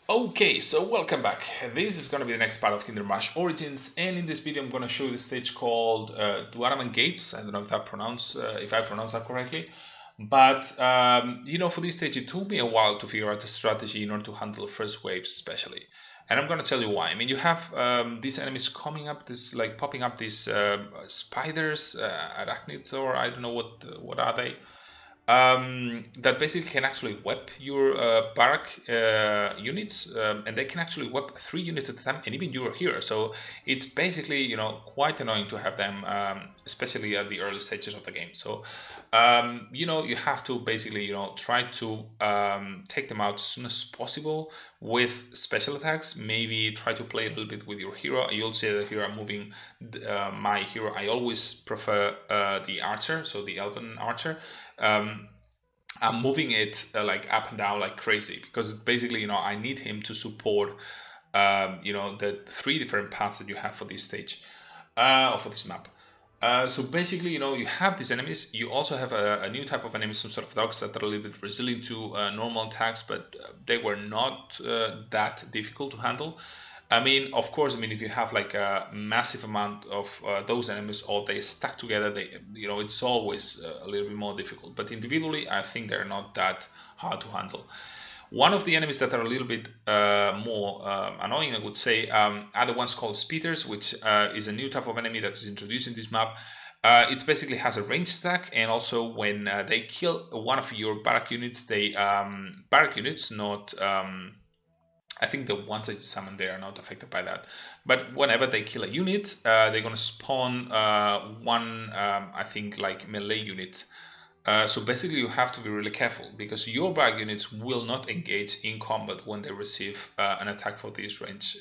Okay, so welcome back. This is going to be the next part of Kingdom Rush Origins, and in this video, I'm going to show you the stage called Dwaraman Gates. I don't know if I pronounce that correctly, but for this stage, it took me a while to figure out a strategy in order to handle the first waves, especially. And I'm going to tell you why. I mean, you have these enemies coming up, this like popping up these spiders, arachnids, or I don't know what are they, that basically can actually web your barrack units, and they can actually web 3 units at a time, and even your hero. So it's basically quite annoying to have them, especially at the early stages of the game. So you have to basically try to take them out as soon as possible with special attacks. Maybe try to play a little bit with your hero. You'll see that here I'm moving my hero. I always prefer the archer, so the elven archer. I'm moving it like up and down like crazy because basically, I need him to support, the 3 different paths that you have for this stage, for this map. So basically, you have these enemies. You also have a new type of enemies, some sort of dogs that are a little bit resilient to normal attacks, but they were not that difficult to handle. I mean, of course, if you have like a massive amount of those enemies, or they stack together, it's always a little bit more difficult. But individually, I think they're not that hard to handle. One of the enemies that are a little bit more annoying, I would say, are the ones called speeders, which is a new type of enemy that is introduced in this map. It basically has a range stack, and also when they kill one of your barrack units, barrack units, not. I think the ones that you summon, they are not affected by that. But whenever they kill a unit, they're going to spawn one, I think, like melee unit. So basically, you have to be really careful because your barrack units will not engage in combat when they receive an attack for this range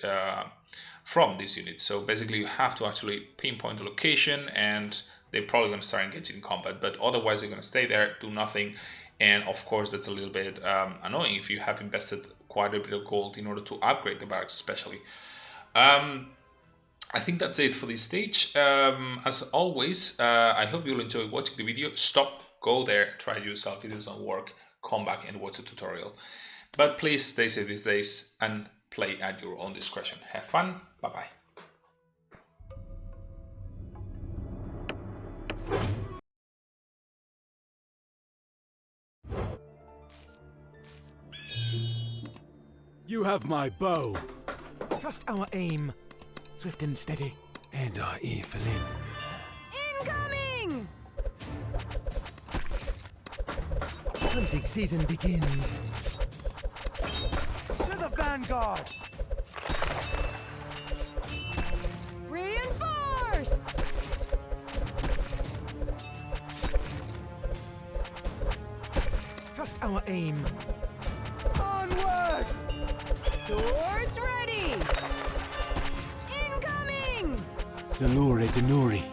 from this unit. So basically, you have to actually pinpoint the location, and they're probably going to start engaging in combat. But otherwise, they're going to stay there, do nothing. And of course, that's a little bit annoying if you have invested quite a bit of gold in order to upgrade the barracks, especially. I think that's it for this stage. As always, I hope you'll enjoy watching the video. Stop, go there, try it yourself. If it doesn't work, come back and watch the tutorial. But please stay safe these days and play at your own discretion. Have fun. Bye-bye. You have my bow. Trust our aim. Swift and steady. And our Evelyn. Incoming! Hunting season begins. To the vanguard! Reinforce! Trust our aim. Onward! Swords ready! Incoming! Salure Denuri.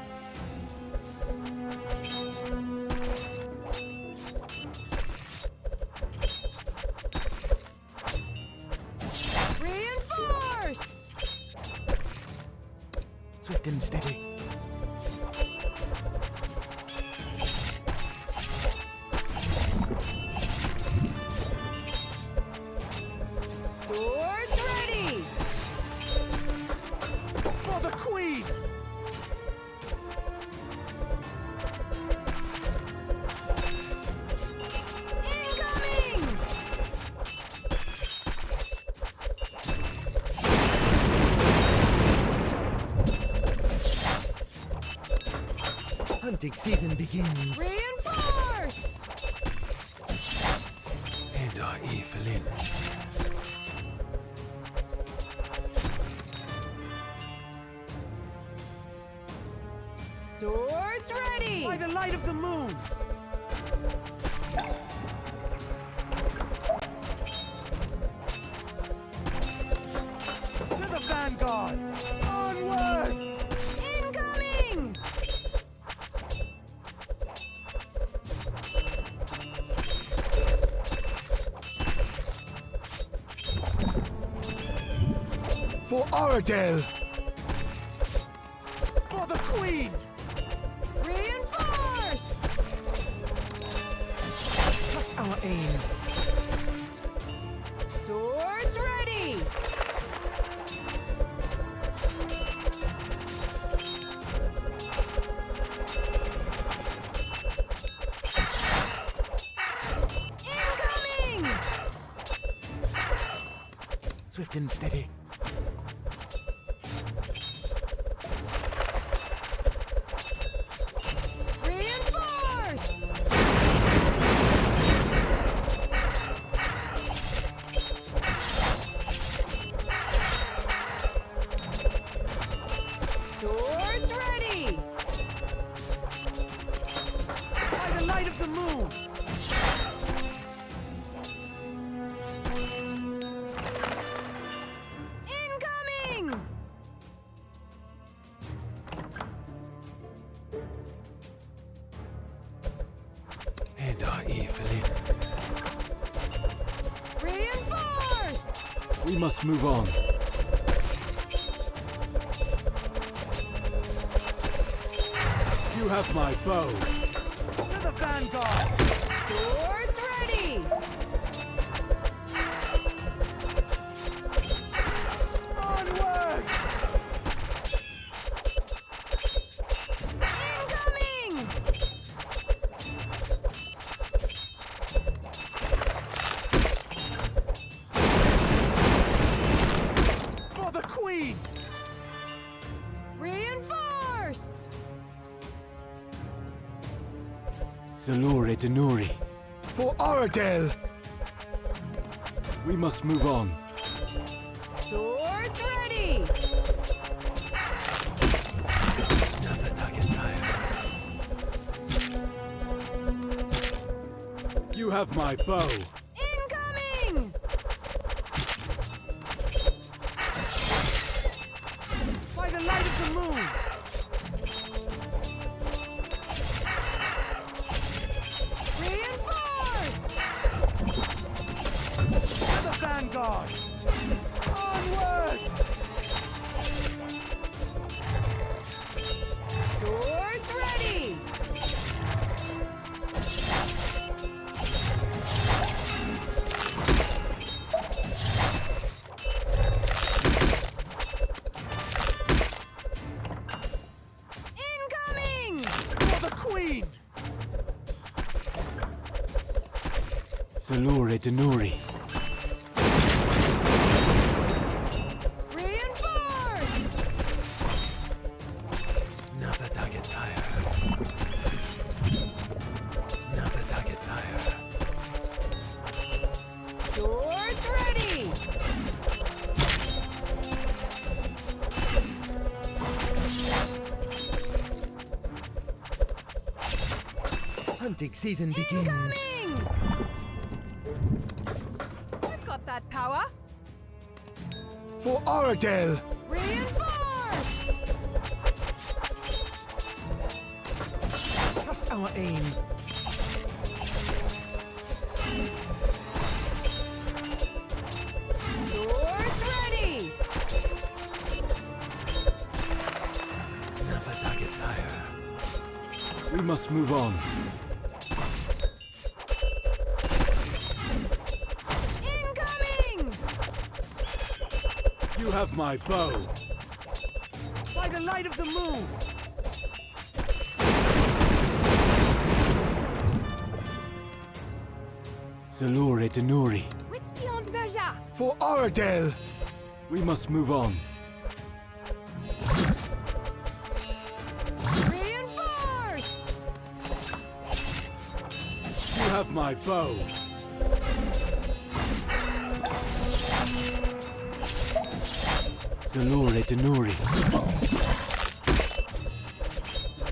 Reinforce! Swift and steady. Swords ready! For the Queen! Incoming! Hunting season begins. Reinforce! And our Evelyn. Swords ready! By the light of the moon! To the vanguard! Onward! Incoming! For Oradel. For the Queen! Reinforce! Trust our aim. Swords ready! Swift and steady. Reinforce! Swords ready! By the light of the moon! Incoming! Eda Evelyn. Reinforce! We must move on. You have my bow. To the vanguard! Swords ready! Onward! Incoming! For the queen! Reinforce! Salure Denuri. For Oradel. We must move on. Swords ready! You have my bow. Incoming! By the light of the moon! Reinforce! To the vanguard! Onward! Swords ready! Incoming! For the queen! Salure Denuri. Reinforce! Another target tire. Another target tire. Swords ready! Hunting season begins. Incoming! I've got that power! For Oradel. Reinforce! Trust our aim. Swords ready! Another target tire. We must move on. Incoming! You have my bow. By the light of the moon! Salure Denuri. Wits beyond measure! For Oradel. We must move on. Reinforce! You have my bow. Salure Denuri.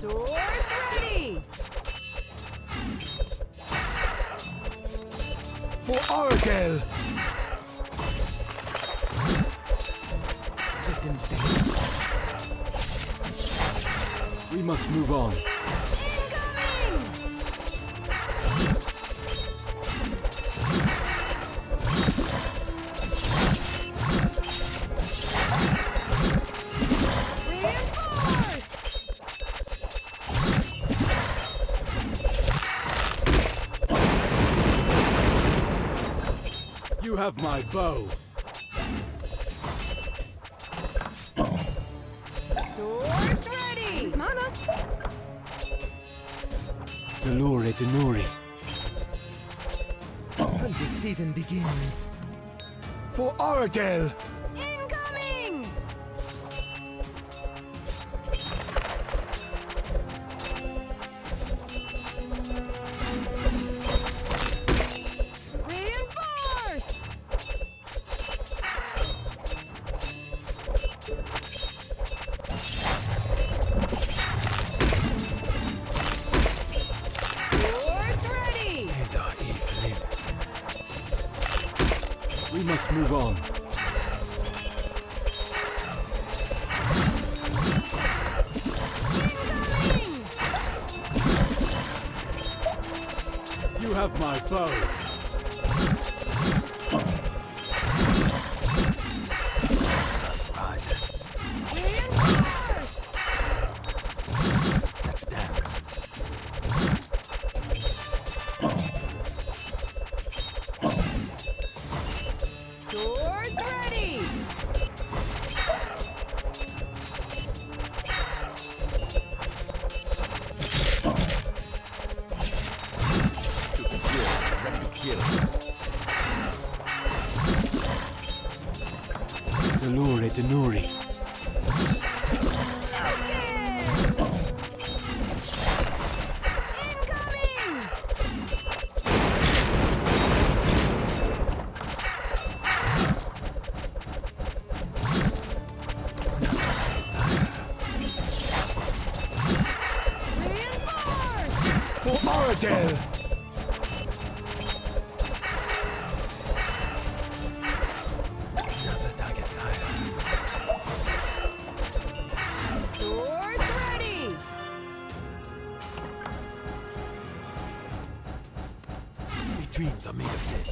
Swords ready! For Oradel. Swift and steady. We must move on. Incoming! Reinforce! You have my bow. Swords ready! Mana! Salure Denuri. Hunting season begins. For Oradel! Incoming! Reinforce! Swords ready! And our evening. We must move on. Incoming! You have my bow. Sun rises. Reinforce! Let's dance. Swords ready! Ready to kill. Salure Denuri. Incoming! Reinforce! For Oradel! Another target higher. Swords ready! My dreams are made of this.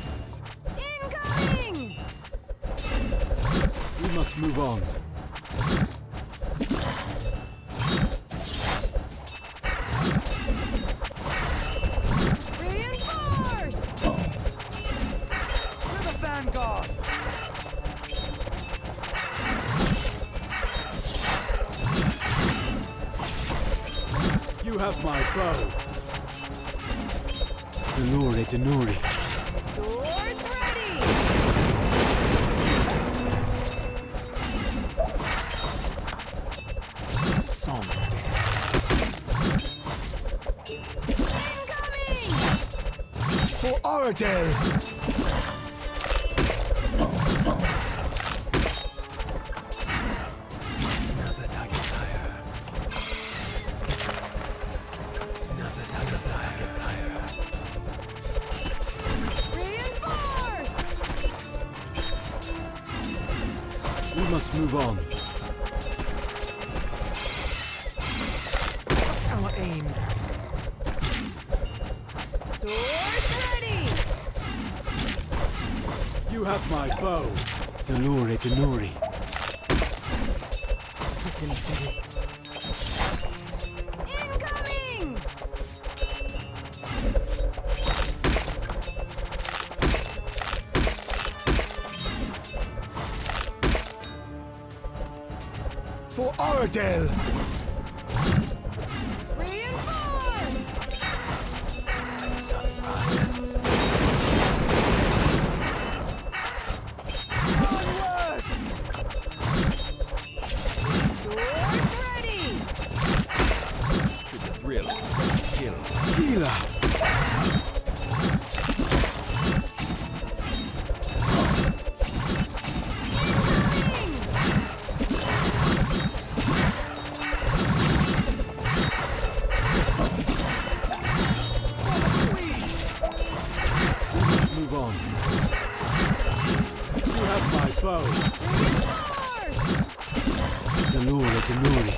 Incoming! We must move on. Reinforce! To the vanguard! You have my bow. Salure Denuri. Swords ready! Song. Incoming! For Oradel! Another target higher. Another target higher. Reinforce! We must move on. Our aim. Swords ready! You have my bow. Salure Denuri. Swift and steady. Incoming! For Oradel! Reinforce! Sun rises. Onward! Swords ready! To the drill. Kill. Healer. Move on. You have my bow. Reinforce! Salure Denuri.